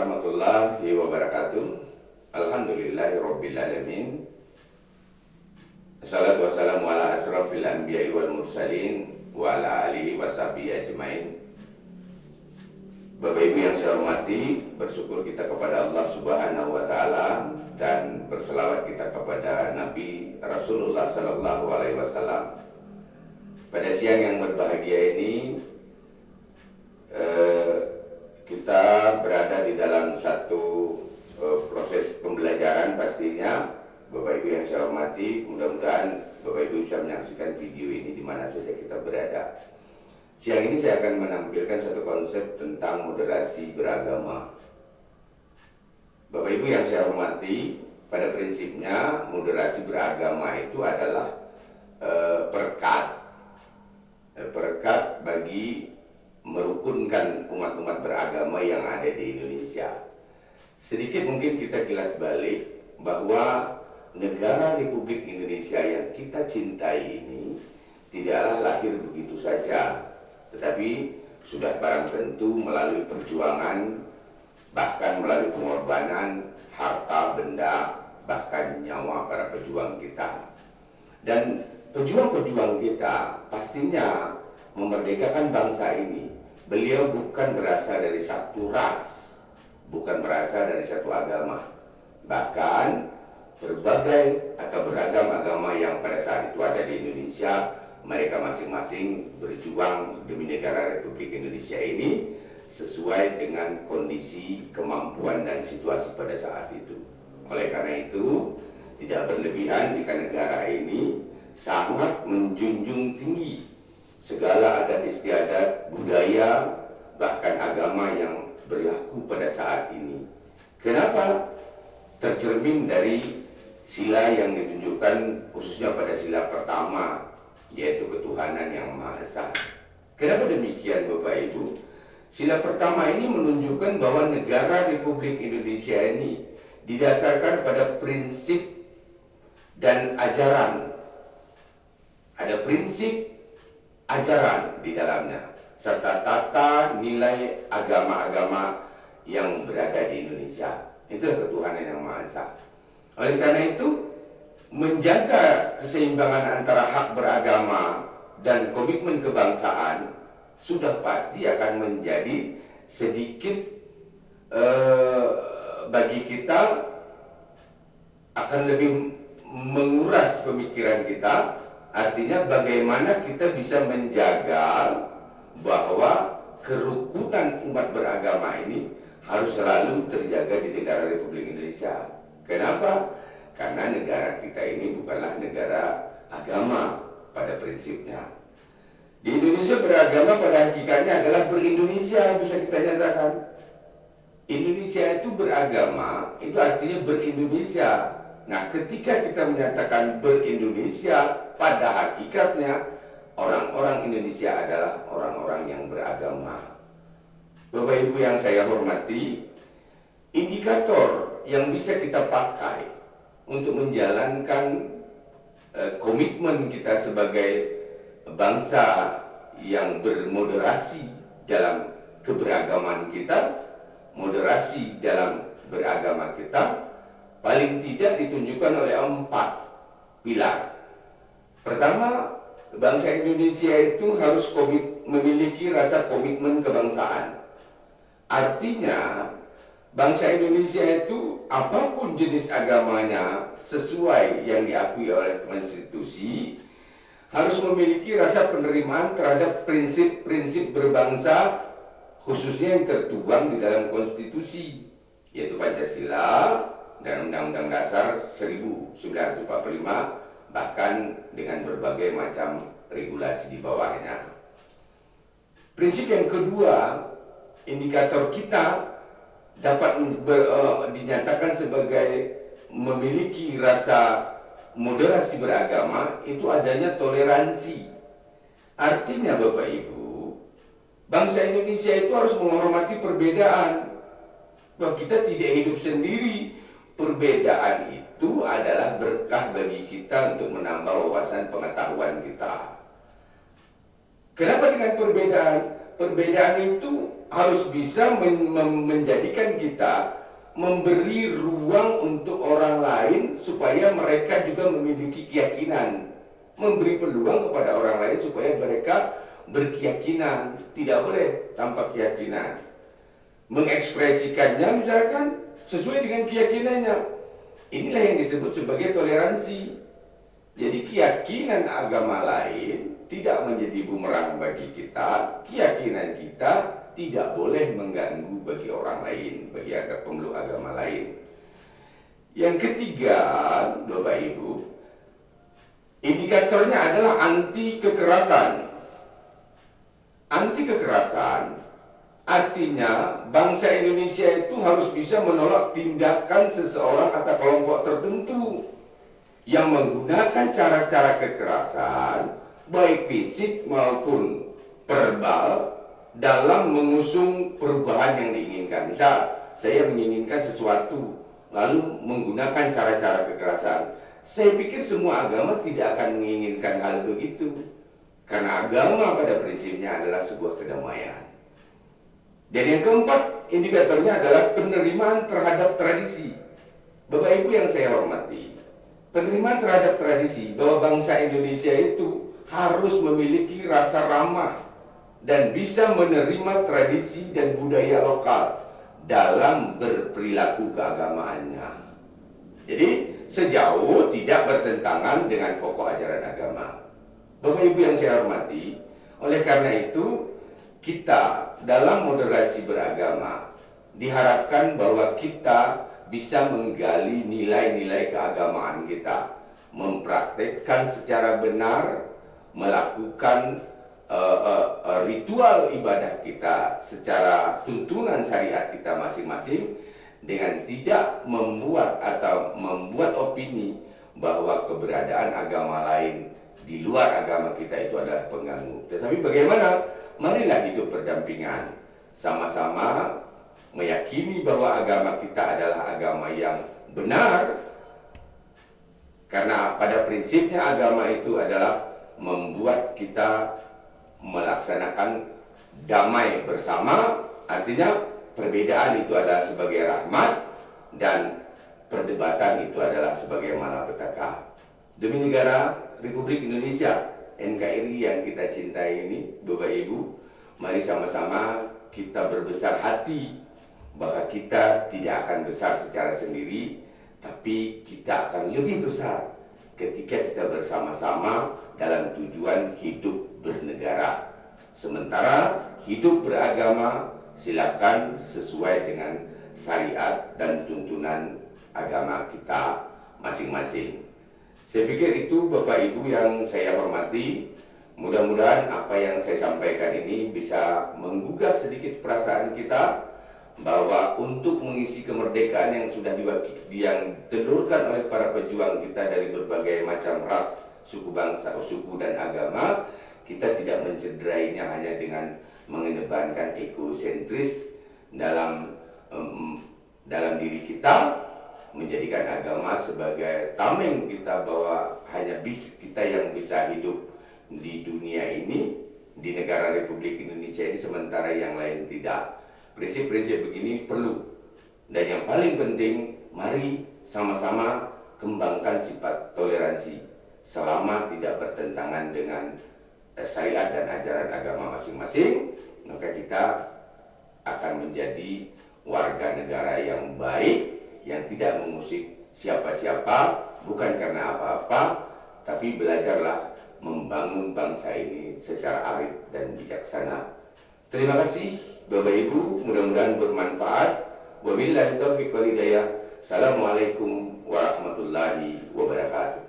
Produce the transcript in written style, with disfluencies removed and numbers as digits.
warahmatullahi wabarakatuh. Alhamdulillahirrabbilalamin. Assalatu wassalamu ala asrafil anbiya'i wal mursalin wa ala alihi wa sahbihi ajmain. Bapak Ibu yang saya hormati, bersyukur kita kepada Allah Subhanahu wa taala dan berselawat kita kepada Nabi Rasulullah sallallahu alaihi wasallam. Pada siang yang berbahagia ini kita berada di dalam satu proses pembelajaran pastinya. Bapak Ibu yang saya hormati, mudah-mudahan Bapak Ibu bisa menyaksikan video ini di mana saja kita berada. Siang ini saya akan menampilkan satu konsep tentang moderasi beragama. Bapak Ibu yang saya hormati, pada prinsipnya moderasi beragama itu adalah perekat bagi merukunkan umat-umat beragama yang ada di Indonesia. Sedikit mungkin kita kilas balik bahwa negara Republik Indonesia yang kita cintai ini tidaklah lahir begitu saja, tetapi sudah barang tentu melalui perjuangan, bahkan melalui pengorbanan harta, benda, bahkan nyawa para pejuang kita. Dan pejuang-pejuang kita pastinya memerdekakan bangsa ini. Beliau bukan berasal dari satu ras, bukan berasal dari satu agama. Bahkan berbagai atau beragam agama yang pada saat itu ada di Indonesia, mereka masing-masing berjuang demi negara Republik Indonesia ini sesuai dengan kondisi, kemampuan, dan situasi pada saat itu. Oleh karena itu, tidak berlebihan jika negara ini sangat menjunjung tinggi segala adat istiadat, budaya, bahkan agama yang berlaku pada saat ini. Kenapa? Tercermin dari sila yang ditunjukkan khususnya pada sila pertama, yaitu ketuhanan yang Maha Esa. Kenapa demikian Bapak Ibu? Sila pertama ini menunjukkan bahwa negara Republik Indonesia ini didasarkan pada prinsip dan ajaran. Ada prinsip ajaran di dalamnya, serta tata nilai agama-agama yang berada di Indonesia. Itulah ketuhanan yang Maha Esa. Oleh karena itu, menjaga keseimbangan antara hak beragama dan komitmen kebangsaan sudah pasti akan menjadi sedikit bagi kita akan lebih menguras pemikiran kita. Artinya bagaimana kita bisa menjaga bahwa kerukunan umat beragama ini harus selalu terjaga di negara Republik Indonesia. Kenapa? Karena negara kita ini bukanlah negara agama pada prinsipnya. Di Indonesia beragama pada hakikatnya adalah berindonesia, bisa kita nyatakan. Indonesia itu beragama, itu artinya berindonesia. Nah, ketika kita menyatakan berindonesia, pada hakikatnya orang-orang Indonesia adalah orang-orang yang beragama. Bapak Ibu yang saya hormati, indikator yang bisa kita pakai untuk menjalankan komitmen kita sebagai bangsa yang bermoderasi dalam keberagaman kita, moderasi dalam beragama kita, paling tidak ditunjukkan oleh 4 pilar. Pertama, bangsa Indonesia itu harus memiliki rasa komitmen kebangsaan. Artinya, bangsa Indonesia itu apapun jenis agamanya sesuai yang diakui oleh konstitusi harus memiliki rasa penerimaan terhadap prinsip-prinsip berbangsa khususnya yang tertuang di dalam konstitusi, yaitu Pancasila dan Undang-Undang Dasar 1945, bahkan dengan berbagai macam regulasi di bawahnya. Prinsip yang kedua, indikator kita dapat dinyatakan sebagai memiliki rasa moderasi beragama, itu adanya toleransi. Artinya Bapak Ibu, bangsa Indonesia itu harus menghormati perbedaan. Bahwa kita tidak hidup sendiri. Perbedaan itu adalah berkah bagi kita untuk menambah wawasan pengetahuan kita. Kenapa dengan perbedaan? perbedaan itu harus bisa menjadikan kita memberi ruang untuk orang lain supaya mereka juga memiliki keyakinan, memberi peluang kepada orang lain supaya mereka berkeyakinan. Tidak boleh tanpa keyakinan. Mengekspresikannya misalkan sesuai dengan keyakinannya. Inilah yang disebut sebagai toleransi. Jadi keyakinan agama lain tidak menjadi bumerang bagi kita, keyakinan kita tidak boleh mengganggu bagi orang lain, bagi pemeluk agama lain. Yang ketiga, Bapak Ibu, indikatornya adalah anti kekerasan. Anti kekerasan artinya bangsa Indonesia itu harus bisa menolak tindakan seseorang atau kelompok tertentu yang menggunakan cara-cara kekerasan, baik fisik maupun verbal, dalam mengusung perubahan yang diinginkan. Misal, saya menginginkan sesuatu, lalu menggunakan cara-cara kekerasan. Saya pikir semua agama tidak akan menginginkan hal begitu. Karena agama pada prinsipnya adalah sebuah kedamaian. Dan yang keempat, indikatornya adalah penerimaan terhadap tradisi. Bapak Ibu yang saya hormati, penerimaan terhadap tradisi bahwa bangsa Indonesia itu harus memiliki rasa ramah dan bisa menerima tradisi dan budaya lokal dalam berperilaku keagamaannya. Jadi sejauh tidak bertentangan dengan pokok ajaran agama. Bapak Ibu yang saya hormati, oleh karena itu kita dalam moderasi beragama diharapkan bahwa kita bisa menggali nilai-nilai keagamaan kita, mempraktekkan secara benar, melakukan ritual ibadah kita secara tuntunan syariat kita masing-masing, dengan tidak membuat opini bahwa keberadaan agama lain di luar agama kita itu adalah pengganggu. Tetapi bagaimana? Marilah hidup berdampingan, sama-sama meyakini bahwa agama kita adalah agama yang benar, karena pada prinsipnya agama itu adalah membuat kita melaksanakan damai bersama. Artinya perbedaan itu adalah sebagai rahmat dan perdebatan itu adalah sebagai malapetaka. Demi negara Republik Indonesia NKRI yang kita cintai ini, Bapak Ibu, mari sama-sama kita berbesar hati bahwa kita tidak akan besar secara sendiri, tapi kita akan lebih besar ketika kita bersama-sama dalam tujuan hidup bernegara. Sementara hidup beragama silakan sesuai dengan syariat dan tuntunan agama kita masing-masing. Saya pikir itu Bapak Ibu yang saya hormati. Mudah-mudahan apa yang saya sampaikan ini bisa menggugah sedikit perasaan kita bahwa untuk mengisi kemerdekaan yang sudah ditelurkan oleh para pejuang kita dari berbagai macam ras, suku bangsa, suku dan agama, kita tidak mencederainya hanya dengan mengedepankan ekosentris dalam diri kita, menjadikan agama sebagai tameng kita bahwa hanya kita yang bisa hidup di dunia ini, di negara Republik Indonesia ini, sementara yang lain tidak. Prinsip-prinsip begini perlu. Dan yang paling penting, mari sama-sama kembangkan sifat toleransi selama tidak bertentangan dengan syariat dan ajaran agama masing-masing, maka kita akan menjadi warga negara yang baik, yang tidak mengusik siapa-siapa, bukan karena apa-apa, tapi belajarlah membangun bangsa ini secara arif dan bijaksana. Terima kasih Bapak Ibu, mudah-mudahan bermanfaat. Wabillahi taufiq wal hidayah. Assalamualaikum warahmatullahi wabarakatuh.